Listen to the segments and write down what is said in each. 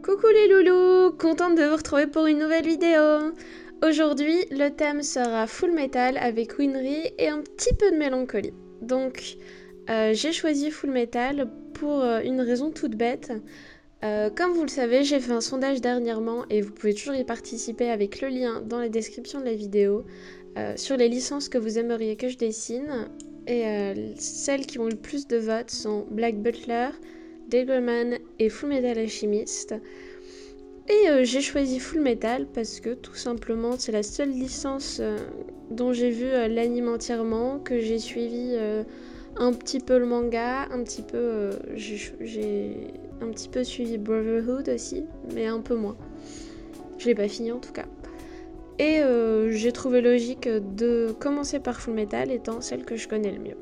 Coucou les loulous, contente de vous retrouver pour une nouvelle vidéo. Aujourd'hui, le thème sera Full Metal avec Winry et un petit peu de mélancolie. Donc, j'ai choisi Full Metal pour une raison toute bête. Comme vous le savez, j'ai fait un sondage dernièrement et vous pouvez toujours y participer avec le lien dans la description de la vidéo sur les licences que vous aimeriez que je dessine. Et celles qui ont le plus de votes sont Black Butler, Devilman et Full Metal Alchemist. Et j'ai choisi Full Metal parce que tout simplement c'est la seule licence dont j'ai vu l'anime entièrement, que j'ai suivi un petit peu le manga, un petit peu j'ai un petit peu suivi Brotherhood aussi, mais un peu moins. Je l'ai pas fini en tout cas. Et j'ai trouvé logique de commencer par Full Metal étant celle que je connais le mieux.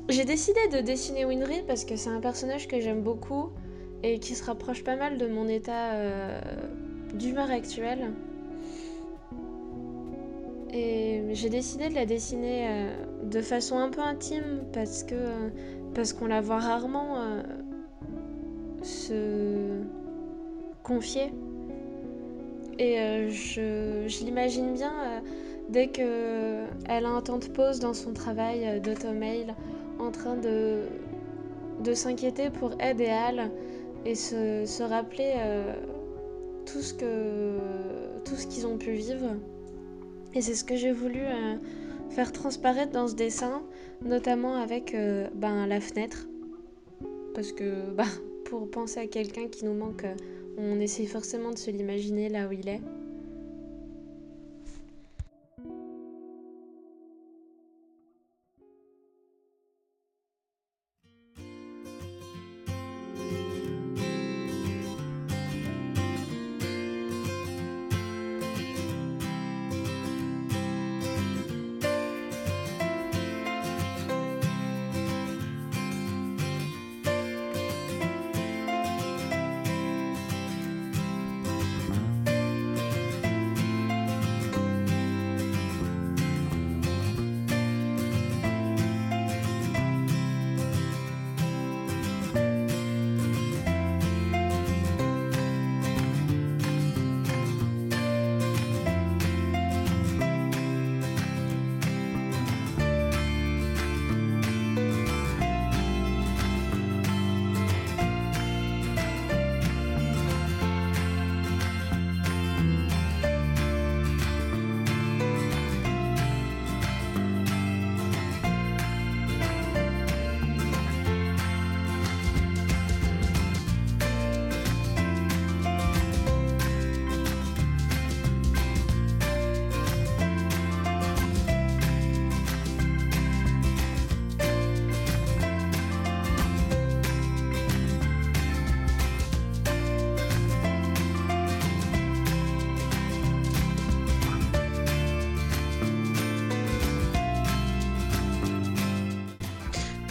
J'ai décidé de dessiner Winry parce que c'est un personnage que j'aime beaucoup et qui se rapproche pas mal de mon état d'humeur actuel. Et j'ai décidé de la dessiner de façon un peu intime parce qu'on la voit rarement se confier. Et je l'imagine bien dès qu'elle a un temps de pause dans son travail d'automail, en train de s'inquiéter pour Ed et Al et se rappeler tout ce qu'ils ont pu vivre. Et c'est ce que j'ai voulu faire transparaître dans ce dessin, notamment avec la fenêtre. Parce que pour penser à quelqu'un qui nous manque, on essaie forcément de se l'imaginer là où il est.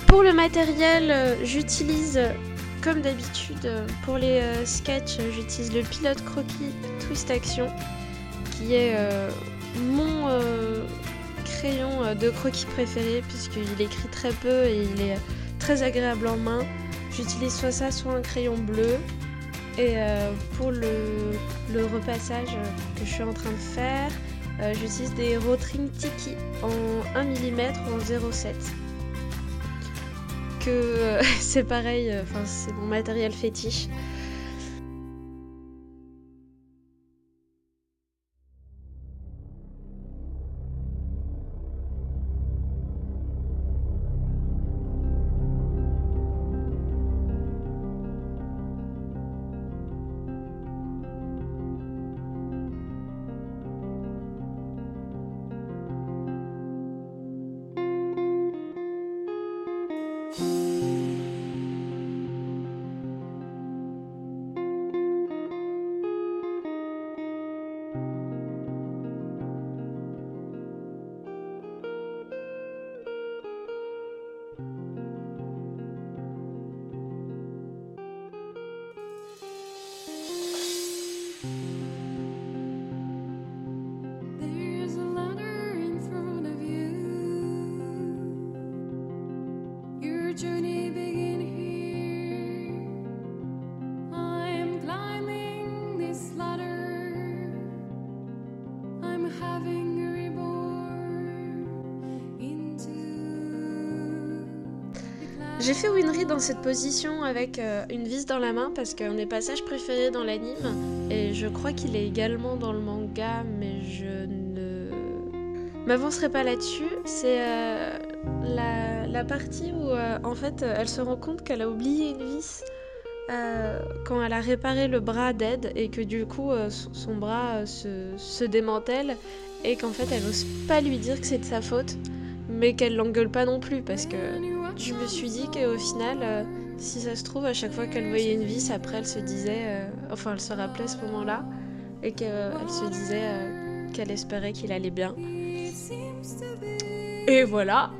Pour le matériel, j'utilise, comme d'habitude, pour les sketchs, j'utilise le Pilote Croquis Twist Action, qui est mon crayon de croquis préféré, puisqu'il écrit très peu et il est très agréable en main. J'utilise soit ça, soit un crayon bleu. Et pour le repassage que je suis en train de faire, j'utilise des Rotring Tiki en 1 mm ou en 0,7. Que c'est pareil, c'est mon matériel fétiche. J'ai fait Winry dans cette position avec une vis dans la main parce qu'un des passages préférés dans l'anime, et je crois qu'il est également dans le manga, mais je ne m'avancerai pas là-dessus. C'est la partie où en fait elle se rend compte qu'elle a oublié une vis quand elle a réparé le bras d'Ed et que du coup son bras se démantèle et qu'en fait elle n'ose pas lui dire que c'est de sa faute, mais qu'elle l'engueule pas non plus parce que je me suis dit qu'au final, si ça se trouve, à chaque fois qu'elle voyait une vis, après elle se disait, elle se rappelait ce moment-là, et qu'elle se disait qu'elle espérait qu'il allait bien. Et voilà.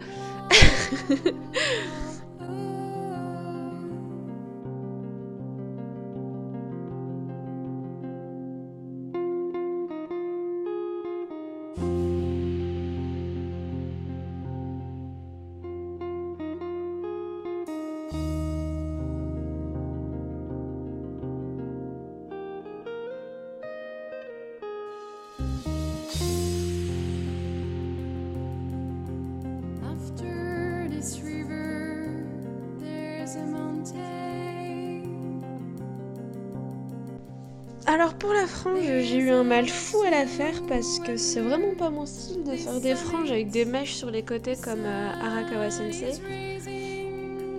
Alors pour la frange, j'ai eu un mal fou à la faire parce que c'est vraiment pas mon style de faire des franges avec des mèches sur les côtés comme Arakawa Sensei.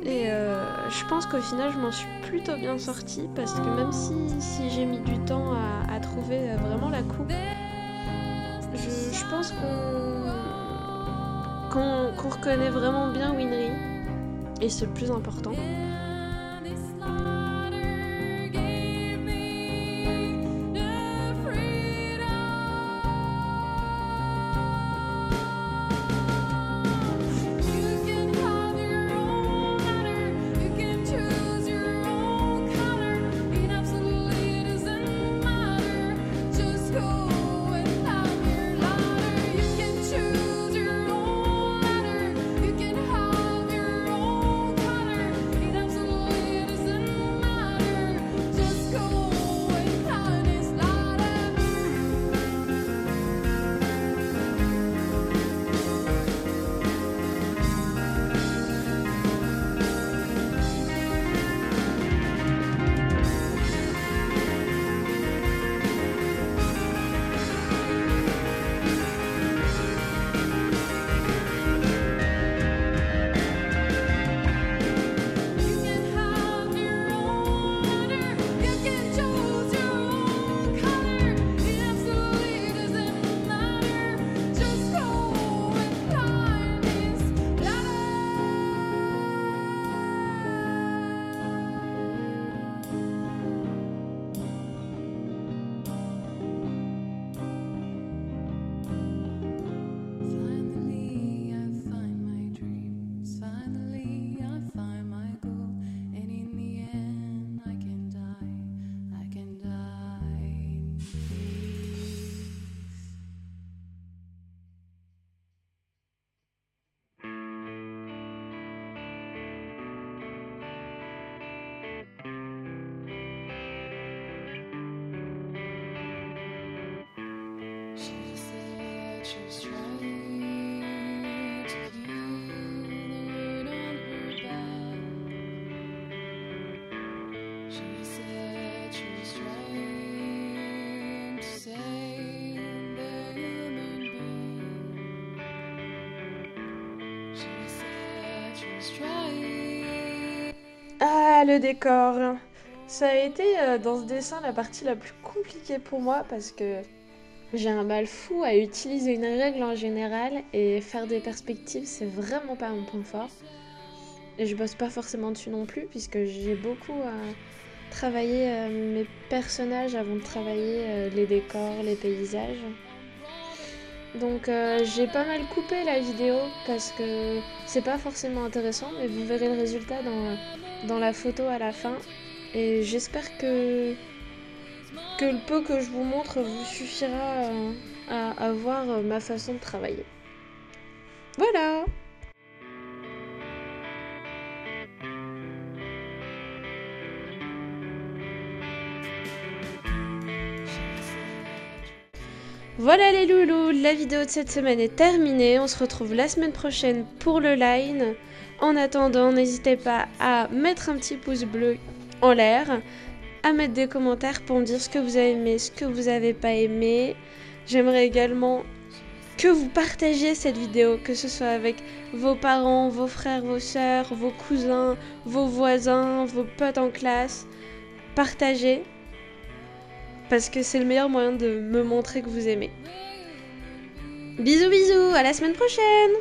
Et je pense qu'au final je m'en suis plutôt bien sortie parce que même si j'ai mis du temps à trouver vraiment la coupe, je pense qu'on reconnaît vraiment bien Winry, et c'est le plus important. Ah, le décor. Ça a été dans ce dessin la partie la plus compliquée pour moi parce que j'ai un mal fou à utiliser une règle en général et faire des perspectives, c'est vraiment pas mon point fort. Et je bosse pas forcément dessus non plus puisque j'ai beaucoup travaillé mes personnages avant de travailler les décors, les paysages. Donc j'ai pas mal coupé la vidéo parce que c'est pas forcément intéressant, mais vous verrez le résultat dans la photo à la fin. Et j'espère que le peu que je vous montre vous suffira à voir ma façon de travailler. Voilà! Voilà les loulous, la vidéo de cette semaine est terminée. On se retrouve la semaine prochaine pour le line. En attendant, n'hésitez pas à mettre un petit pouce bleu en l'air, à mettre des commentaires pour me dire ce que vous avez aimé, ce que vous n'avez pas aimé. J'aimerais également que vous partagiez cette vidéo, que ce soit avec vos parents, vos frères, vos sœurs, vos cousins, vos voisins, vos potes en classe. Partagez, parce que c'est le meilleur moyen de me montrer que vous aimez. Bisous bisous, à la semaine prochaine!